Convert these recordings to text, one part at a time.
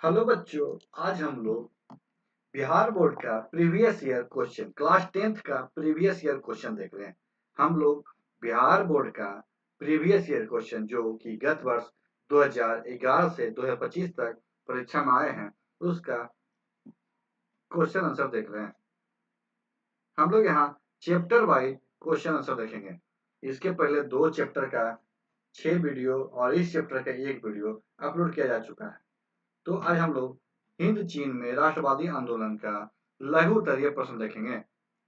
Hello बच्चों, आज हम लोग बिहार बोर्ड का previous year question class 10th का प्रीवियस ईयर क्वेश्चन देख रहे हैं। हम लोग बिहार बोर्ड का प्रीवियस ईयर क्वेश्चन जो कि गत वर्ष 2011 से 2025 तक परीक्षा में आए हैं, उसका क्वेश्चन आंसर देख रहे हैं। हम लोग यहाँ चैप्टर वाइज क्वेश्चन आंसर देखेंगे। इसके पहले 2 चैप्टर का 6 वीडियो और इस चैप्टर का 1 वीडियो अपलोड किया जा चुका है। तो आज हम लोग हिंद चीन में राष्ट्रवादी आंदोलन का लघु उत्तरीय प्रश्न देखेंगे।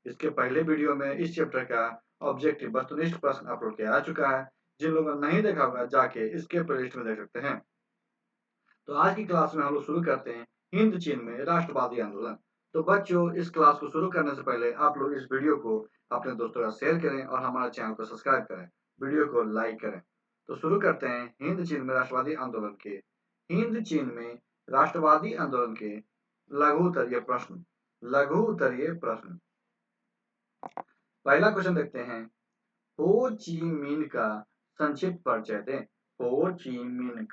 इसके पहले वीडियो में इस चैप्टर का ऑब्जेक्टिव वस्तुनिष्ठ प्रश्न अपलोड किया जा चुका है। जिन लोगों ने नहीं देखा होगा जाके इसके प्लेलिस्ट में देख सकते हैं। तो आज की क्लास में हम लोग शुरू करते हैं हिंद चीन में राष्ट्रवादी आंदोलन। तो बच्चों, इस क्लास को शुरू करने से पहले आप लोग इस वीडियो को अपने दोस्तों का शेयर करें और हमारे चैनल को सब्सक्राइब करें, वीडियो को लाइक करें। तो शुरू करते हैं हिंद चीन में राष्ट्रवादी आंदोलन के हिंद चीन में राष्ट्रवादी आंदोलन के लघु उत्तरीय प्रश्न। लघु उत्तरीय प्रश्न, पहला क्वेश्चन देखते हैं। हो ची मिन्ह का संक्षिप्त परिचय दें। हो ची मिन्ह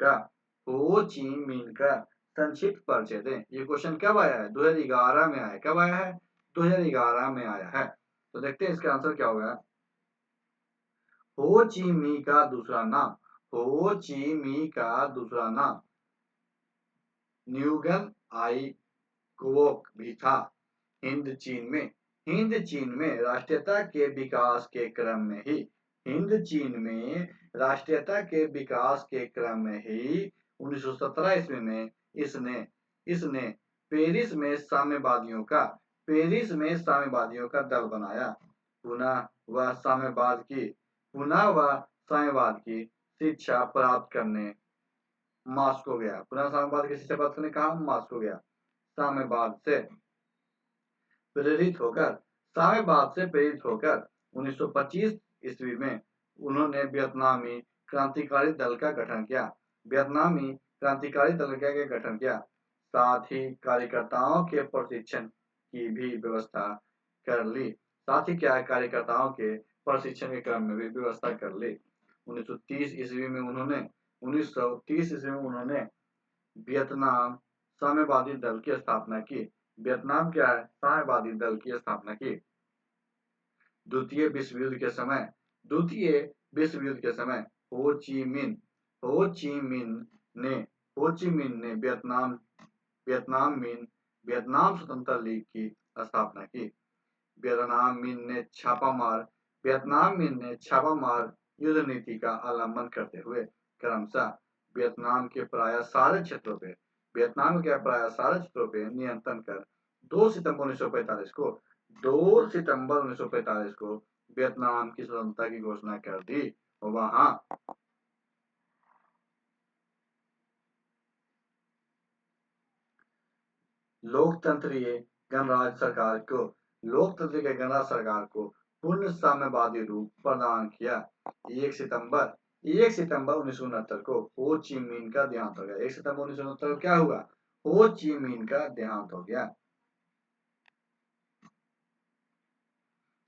का संक्षिप्त परिचय दें। ये क्वेश्चन कब आया है? 2011 में आया। कब आया है? 2011 में आया है। तो देखते हैं इसका आंसर क्या होगा। हो ची मिन्ह का दूसरा नाम, हो ची मिन्ह का दूसरा नाम न्यूगन आई क्वोक भी था। हिंद चीन में राष्ट्रीयता के विकास के क्रम में ही हिंद चीन में राष्ट्रीयता के विकास के क्रम में ही 1917 ईस्वी में इसने पेरिस में साम्यवादियों का दल बनाया। पुनः वह साम्यवाद की शिक्षा प्राप्त करने मॉस्को गया। पुनः साम्यवाद की शिक्षा प्राप्त करने कहा? मॉस्को गया। साम्यवाद से प्रेरित होकर 1925 ईस्वी में उन्होंने वियतनामी क्रांतिकारी दल का गठन किया। साथ ही कार्यकर्ताओं के प्रशिक्षण की भी व्यवस्था कर ली। कार्यकर्ताओं के प्रशिक्षण के क्रम में भी व्यवस्था कर ली। 1930 ईस्वी में उन्होंने वियतनाम साम्यवादी दल की स्थापना की। वियतनाम क्या है? साम्यवादी दल की स्थापना की। द्वितीय विश्व युद्ध के समय हो ची मिन्ह ने वियतनाम स्वतंत्रता लीग की स्थापना की। वियतनाम मिन्ह ने छापामार युद्ध नीति का अवलंबन करते हुए क्रमशः वियतनाम के प्राय सारे क्षेत्रों पे नियंत्रण कर 2 सितंबर 1945 को वियतनाम की स्वतंत्रता की घोषणा कर दी। वहां लोकतंत्रीय गणराज्य सरकार को पूर्ण साम्यवादी रूप प्रदान किया। 1 सितंबर 1969 को हो ची मिन्ह का देहांत हो गया। 1 सितंबर 1969 को क्या हुआ? हो ची मिन्ह का देहांत हो गया।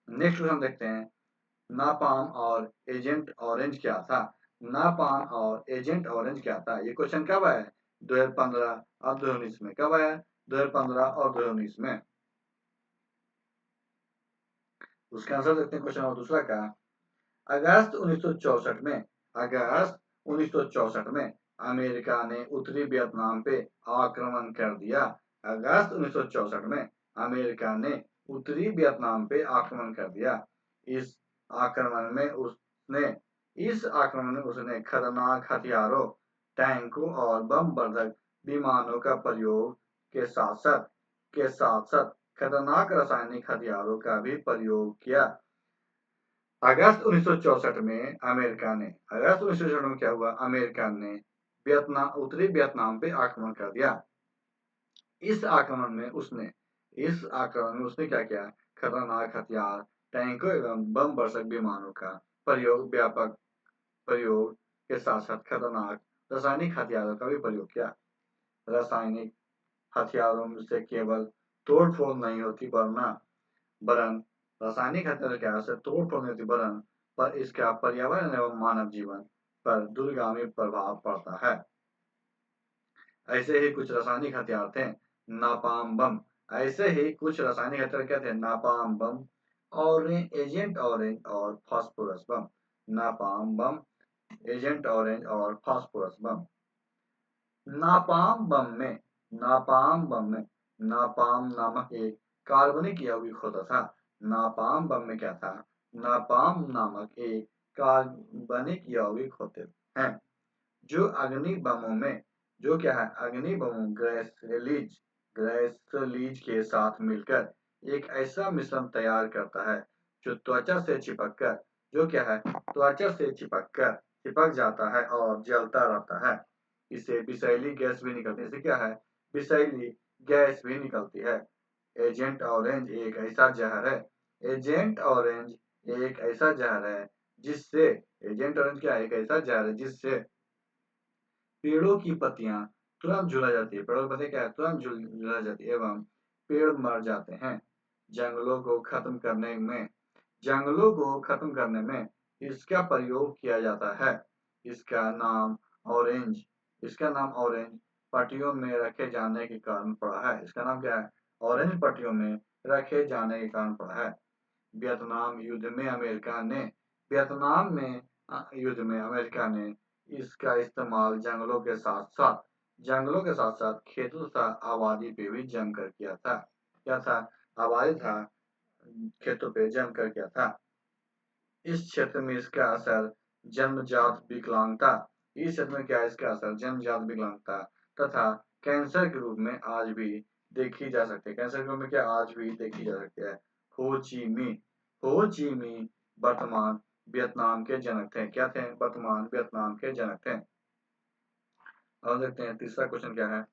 नेक्स्ट हम देखते हैं, नापाम और एजेंट ऑरेंज क्या था? ये क्वेश्चन कब आया? 2015 और 2019 में। कब आया? 2015 और 2019 में। उसका आंसर देखते हैं क्वेश्चन नंबर दूसरा का। अगस्त 1964 में अमेरिका ने उत्तरी वियतनाम पे आक्रमण कर दिया। अगस्त 1964 में अमेरिका ने उत्तरी वियतनाम पे आक्रमण कर दिया। इस आक्रमण में उसने खतरनाक हथियारों, टैंकों और बम वर्धक विमानों का प्रयोग के साथ साथ खतरनाक रासायनिक हथियारों का भी प्रयोग किया। अगस्त 1964 में क्या हुआ? अमेरिका ने उत्तरी वियतनाम पे आक्रमण कर दिया। इस आक्रमण में उसने क्या किया? खतरनाक हथियार, टैंकों एवं बम वर्षक विमानों का व्यापक प्रयोग के साथ साथ खतरनाक रासायनिक हथियारों का भी प्रयोग किया। रासायनिक हथियारों से केवल तोड़फोड़ नहीं होती वरन रासायनिक हथियार से तोड़फोड़ नहीं होती वरन पर इसका पर्यावरण एवं मानव जीवन पर दूरगामी प्रभाव पड़ता है। ऐसे ही कुछ रासायनिक हथियार थे नापाम बम। ऐसे ही कुछ रासायनिक हथियार क्या थे? नापाम बम, एजेंट ऑरेंज और फास्फोरस बम। नापाम बम, एजेंट ऑरेंज और फास्फोरस बम। नापाम बम में नापाम नामक एक कार्बनिक यौगिक होता था। नापाम बम में क्या था? नापाम नामक एक कार्बनिक यौगिक होते हैं जो अग्नि बमों में जो क्या है? अग्नि बमों गैस रिलीज के साथ मिलकर एक ऐसा मिश्रण तैयार करता है जो त्वचा से चिपककर जो क्या है? त्वचा से चिपक जाता है और जलता रहता है। इससे विषैली गैस भी निकलती है। इससे क्या है? विषैली गैस भी निकलती है। एजेंट ऑरेंज एक ऐसा जहर है। एजेंट ऑरेंज एक ऐसा जहर है जिससे एजेंट ऑरेंज क्या है? एक ऐसा जहर है जिससे पेड़ों की पत्तियां तुरंत झुलस जाती है। पेड़ों की पत्तियां क्या है? तुरंत झुलस जाती है एवं पेड़ मर जाते हैं। जंगलों को खत्म करने में जंगलों को खत्म करने में इसका प्रयोग किया जाता है। इसका नाम ऑरेंज इसका नाम ऑरेंज पट्टियों में रखे जाने के कारण पड़ा है। इसका नाम क्या है? ऑरेंज पट्टियों में रखे जाने के कारण पड़ा है। वियतनाम युद्ध में अमेरिका ने वियतनाम में युद्ध में अमेरिका ने इसका इस्तेमाल जंगलों के साथ साथ खेतों तथा आबादी पे भी जमकर किया था। क्या था? आबादी था खेतों पे जमकर किया था। इस क्षेत्र में इसका असर जन्मजात विकलांगता इस क्षेत्र में क्या है? इसका असर जन्मजात विकलांगता तथा कैंसर के रूप में आज भी देखी जा सकती है। कैंसर के रूप में क्या आज भी देखी जा सकती है। हो ची मिन्ह हो ची मिन्ह वर्तमान वियतनाम के जनक थे। क्या थे? वर्तमान वियतनाम के जनक थे। और देखते हैं तीसरा क्वेश्चन क्या है।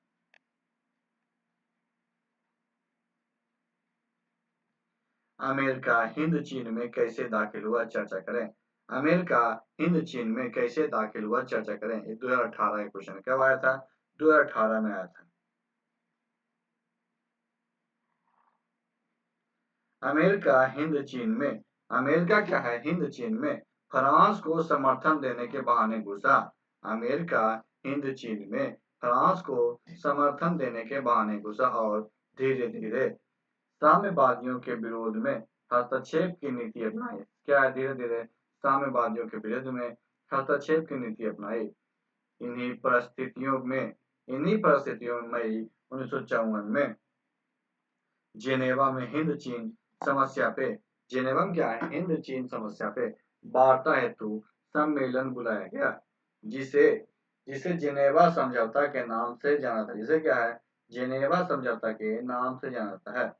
अमेरिका हिंद चीन में कैसे दाखिल हुआ? चर्चा करें। अमेरिका हिंद चीन में कैसे दाखिल हुआ? चर्चा करें। ये 2018 का क्वेश्चन कब आया था? 2018 में आया था। अमेरिका हिंद चीन में अमेरिका क्या है? हिंद चीन में फ्रांस को समर्थन देने के बहाने घुसा। अमेरिका हिंद चीन में फ्रांस को समर्थन देने के बहाने घुसा और धीरे धीरे साम्यवादियों के विरोध में हस्तक्षेप की नीति अपनाई। क्या है? धीरे धीरे साम्यवादियों के विरोध में हस्तक्षेप की नीति अपनाई। इन्हीं परिस्थितियों में मई 1954 में जेनेवा में हिंद चीन समस्या पे जेनेवा में क्या है? हिंद चीन समस्या पे वार्ता हेतु सम्मेलन बुलाया गया जिसे जिसे जेनेवा समझौता के नाम से जाना था। जिसे क्या है? जेनेवा समझौता के नाम से जाना जाता है।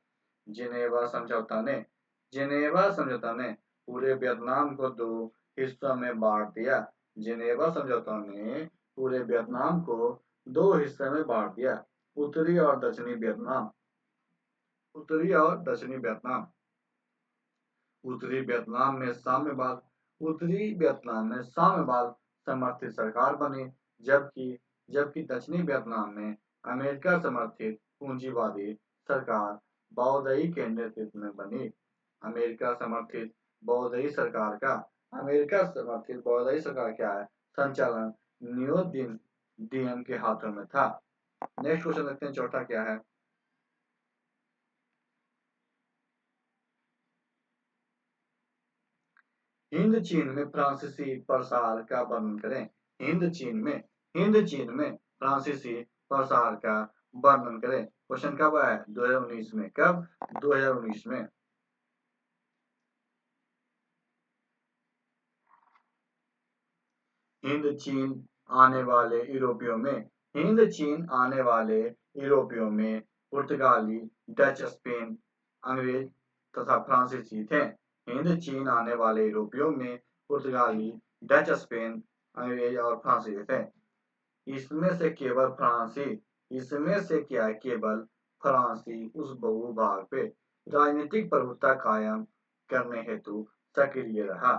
जेनेवा समझौता ने जेनेवा समझौता ने पूरे वियतनाम को दो हिस्सों में बांट दिया। जेनेवा समझौता ने पूरे वियतनाम को दो हिस्सों में बांट दिया। उत्तरी और दक्षिणी वियतनाम उत्तरी और दक्षिणी वियतनाम उत्तरी वियतनाम में साम्यवाद उत्तरी वियतनाम में साम्यवाद समर्थित सरकार बनी जबकि जबकि दक्षिणी वियतनाम में अमेरिका समर्थित पूंजीवादी सरकार बाओदई के नेतृत्व में बनी। अमेरिका समर्थित बाओदई सरकार का अमेरिका समर्थित बाओदई सरकार क्या है? संचालन न्यू दियम के हाथों में था। नेक्स्ट क्वेश्चन देखते हैं चौथा क्या है। हिंद चीन में फ्रांसीसी प्रसार का वर्णन करें। हिंद चीन में फ्रांसीसी प्रसार का वर्णन करें। क्वेश्चन कब आया? 2019 में। कब? 2019 में। हिंद चीन आने वाले यूरोपियों में हिंद चीन आने वाले यूरोपियों में पुर्तगाली, डच, स्पेन, अंग्रेज तथा फ्रांसीसी थे। हिंद चीन आने वाले यूरोपियों में पुर्तगाली, डच, स्पेन, अंग्रेज और फ्रांसीसी थे। इसमें से केवल फ्रांसी इसमें से क्या है? केवल फ्रांसी उस भूभाग पे राजनीतिक प्रभुत्व कायम करने हेतु सक्रिय रहा।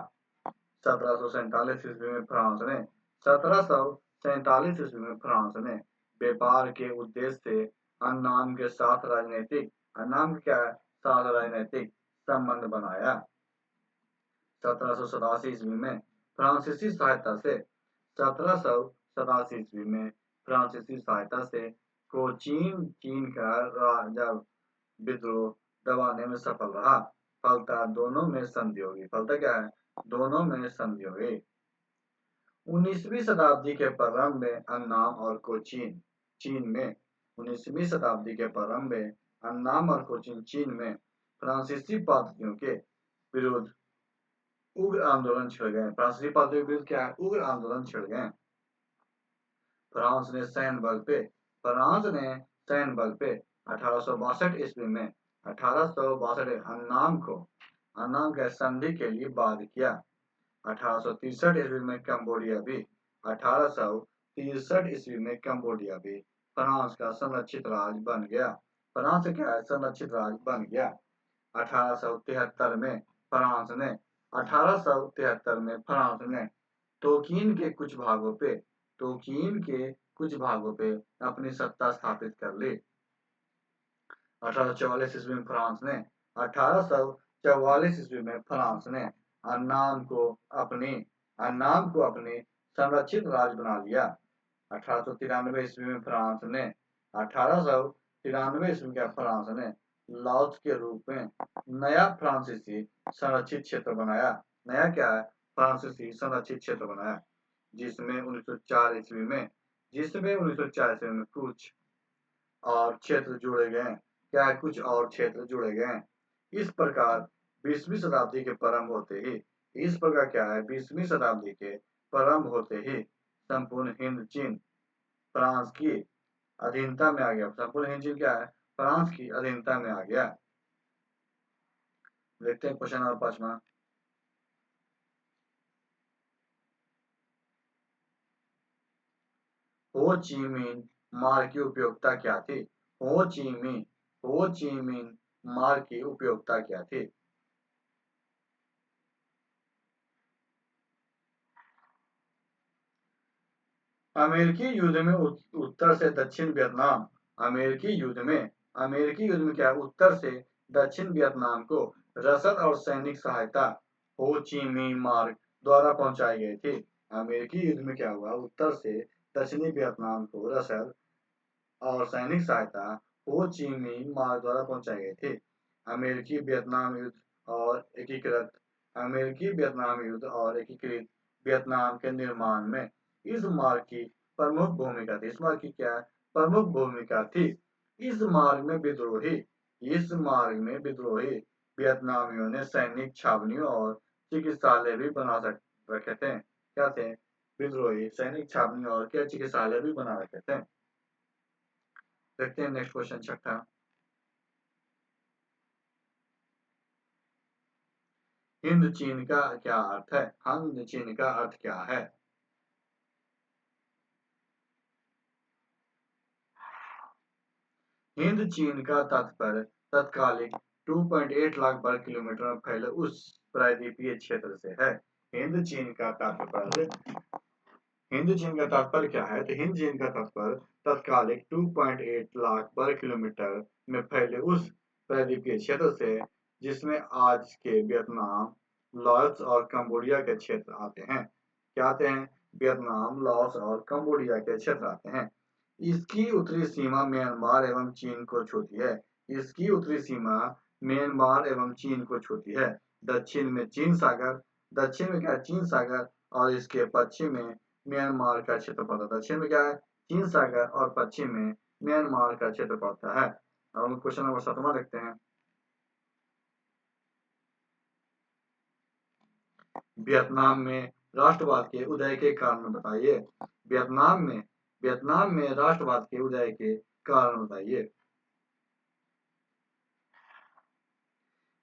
1747 ईस्वी में फ्रांस ने 1747 ईस्वी में फ्रांस ने व्यापार के उद्देश्य से अन्नाम के क्या है? साथ राजनीतिक संबंध बनाया। 1787 ईस्वी में फ्रांसीसी सहायता से 1787 ईस्वी में फ्रांसीसी सहायता से चीन का राजा विद्रोह दबाने में सफल रहा। फलतः दोनों में संधि होगी। फलतः क्या है? दोनों में संधि होगी। 19वीं शताब्दी के प्रारंभ में अन्नाम और कोचीन चीन में 19वीं शताब्दी के प्रारंभ में अन्नाम और कोचीन चीन में फ्रांसीसी पादरियों के विरुद्ध उग्र आंदोलन छिड़ गए। फ्रांसीसी पादरियों के विरुद्ध क्या है? उग्र आंदोलन छिड़ गए। फ्रांस ने सैन्य बल पे 1862 ईस्वी में 1862 अन्नाम के संधि के लिए बाध्य किया। 1863 ईस्वी में कंबोडिया भी 1863 ईस्वी में कंबोडिया भी फ्रांस का संरक्षित राज्य बन गया। फ्रांस क्या है? संरक्षित राज्य बन गया। 1873 में फ्रांस ने 1873 में फ्रांस ने तोकीन के कुछ भागों पे अपनी सत्ता स्थापित कर ली। 1844 ईस्वी में फ्रांस ने 1844 ईस्वी में फ्रांस ने अन्नाम को अपनी संरक्षित राज्य बना लिया। 1893 ईस्वी में फ्रांस ने 1893 ईस्वी में फ्रांस ने लाओस के रूप में नया फ्रांसीसी संरक्षित क्षेत्र बनाया। नया क्या है? फ्रांसीसी संरक्षित क्षेत्र बनाया, जिसमें 1904 ईस्वी में कुछ और क्षेत्र जोड़े गए। क्या है? कुछ और क्षेत्र जोड़े गए। इस प्रकार 20वीं शताब्दी के प्रारंभ होते ही क्या है? 20वीं शताब्दी के प्रारंभ होते ही संपूर्ण हिंद चीन फ्रांस की अधीनता में आ गया। संपूर्ण हिंद चीन क्या है? फ्रांस की अधीनता में आ गया। देखते हैं क्वेश्चन नंबर 5वां। हो ची मिन मार्ग की उपयोगिता क्या थी? हो ची मिन मार्ग की उपयोगिता क्या थी? अमेरिकी युद्ध में उत्तर से दक्षिण वियतनाम अमेरिकी युद्ध में क्या? उत्तर से दक्षिण वियतनाम को रसद और सैनिक सहायता हो ची मिन्ह मार्ग द्वारा पहुंचाई गई थी। अमेरिकी युद्ध में क्या हुआ? उत्तर से दक्षिणी वियतनाम को रसद और सैनिक सहायता हो ची मिन्ह मार्ग द्वारा पहुंचाई गई थी। अमेरिकी वियतनाम युद्ध और एकीकृत वियतनाम के निर्माण में इस मार्ग की प्रमुख भूमिका थी। इस मार्ग की क्या? प्रमुख भूमिका थी। इस मार्ग में विद्रोही वियतनामियों ने सैनिक छावनियों और चिकित्सालय भी बना रखे थे। क्या थे? विद्रोही सैनिक छावनियों और क्या चिकित्सालय भी बना रखे थे। देखते हैं नेक्स्ट क्वेश्चन 6। हिंद चीन का क्या अर्थ है? हिंद चीन का अर्थ क्या है? हिंद चीन का तात्पर्य तत्कालिक 2.8 लाख वर्ग किलोमीटर में फैले उस प्रायद्वीपीय क्षेत्र से है। हिंद चीन का तात्पर्य क्या है? तो हिंद चीन का तात्पर्य तत्कालिक 2.8 लाख वर्ग किलोमीटर में फैले उस प्रायद्वीपीय क्षेत्र से, जिसमें आज के वियतनाम, लाओस और कंबोडिया के क्षेत्र आते हैं। क्या आते हैं? वियतनाम, लाओस और कंबोडिया के क्षेत्र आते हैं। इसकी उत्तरी सीमा म्यांमार एवं चीन को छूती है। इसकी उत्तरी सीमा म्यांमार एवं चीन को छूती है। दक्षिण में चीन सागर और इसके पश्चिम में म्यांमार का क्षेत्र पड़ता है। दक्षिण में क्या है? चीन सागर और पश्चिम में म्यांमार का क्षेत्र पड़ता है। अब हम क्वेश्चन नंबर 7वां देखते हैं। वियतनाम में राष्ट्रवाद के उदय के कारण बताइए। वियतनाम में राष्ट्रवाद के उदय के कारण बताइए।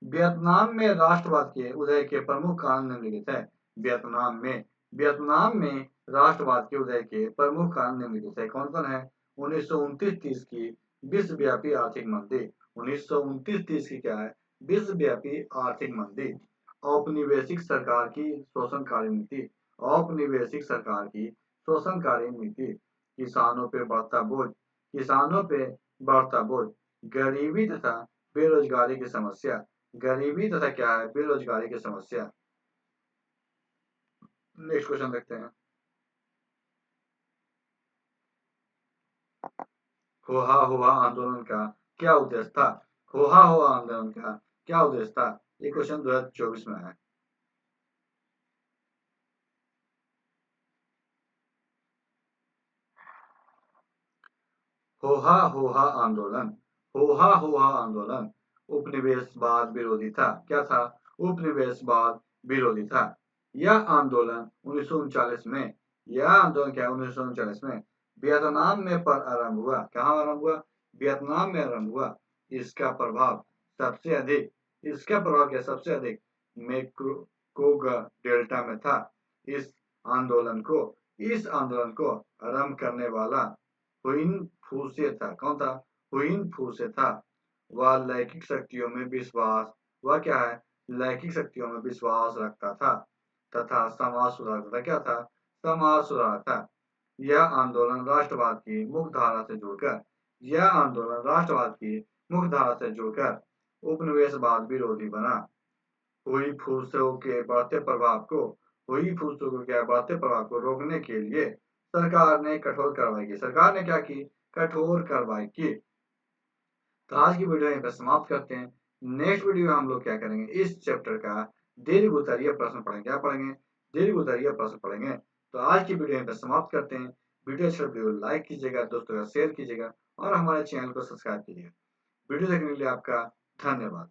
वियतनाम में राष्ट्रवाद के उदय के प्रमुख कारण निम्नलिखित है। वियतनाम में राष्ट्रवाद के उदय के प्रमुख कारण निम्नलिखित है। कौन कौन है? 1929-30 की विश्वव्यापी आर्थिक मंदी। 1929-30 की क्या है? विश्वव्यापी आर्थिक मंदी। औपनिवेशिक सरकार की शोषणकारी नीति। किसानों पे बढ़ता बोझ। गरीबी तथा बेरोजगारी की समस्या। क्या है? बेरोजगारी की समस्या। नेक्स्ट क्वेश्चन देखते हैं। होहा होहा आंदोलन का क्या उद्देश्य था? होहा होहा आंदोलन का क्या उद्देश्य था? ये क्वेश्चन 2024 में है। होहा होहा आंदोलन, होहा होहा आंदोलन उपनिवेशवाद विरोधी था। क्या था? उपनिवेशवाद विरोधी था। यह आंदोलन 1939 में, यह आंदोलन क्या 1939 में वियतनाम में पर आरंभ हुआ। कहाँ आरंभ हुआ? वियतनाम में आरंभ हुआ। इसका प्रभाव सबसे अधिक, इसका प्रभाव क्या सबसे अधिक मेक्सिको डेल्टा में था। इस आंदोलन को, इस आंदोलन को आरंभ करने वाला हुइन फू से था। कौन था? हुइन फू से था। वह लैंगिक शक्तियों में विश्वास, वह क्या है? लैंगिक शक्तियों में विश्वास रखता था तथा समाज सुधार था। क्या था? समाज सुधार था। यह आंदोलन राष्ट्रवाद की मुख्य धारा से जुड़कर, यह आंदोलन राष्ट्रवाद की मुख्य धारा से जुड़कर उपनिवेशवाद विरोधी बना। हुई फूसों के बढ़ते प्रभाव को, हुई फूसों के बढ़ते प्रभाव को रोकने के लिए सरकार ने कठोर कार्रवाई की। सरकार ने क्या की? कठोर कार्रवाई की। तो आज की वीडियो यहीं पर समाप्त करते हैं। नेक्स्ट वीडियो में हम लोग क्या करेंगे? इस चैप्टर का दीर्घ उत्तरीय प्रश्न पढ़ेंगे। क्या पढ़ेंगे? दीर्घ उत्तरीय प्रश्न पढ़ेंगे। तो आज की वीडियो यहीं पर समाप्त करते हैं। वीडियो अच्छा लगे तो लाइक कीजिएगा, दोस्तों का शेयर कीजिएगा और हमारे चैनल को सब्सक्राइब कीजिएगा। वीडियो देखने के लिए आपका धन्यवाद।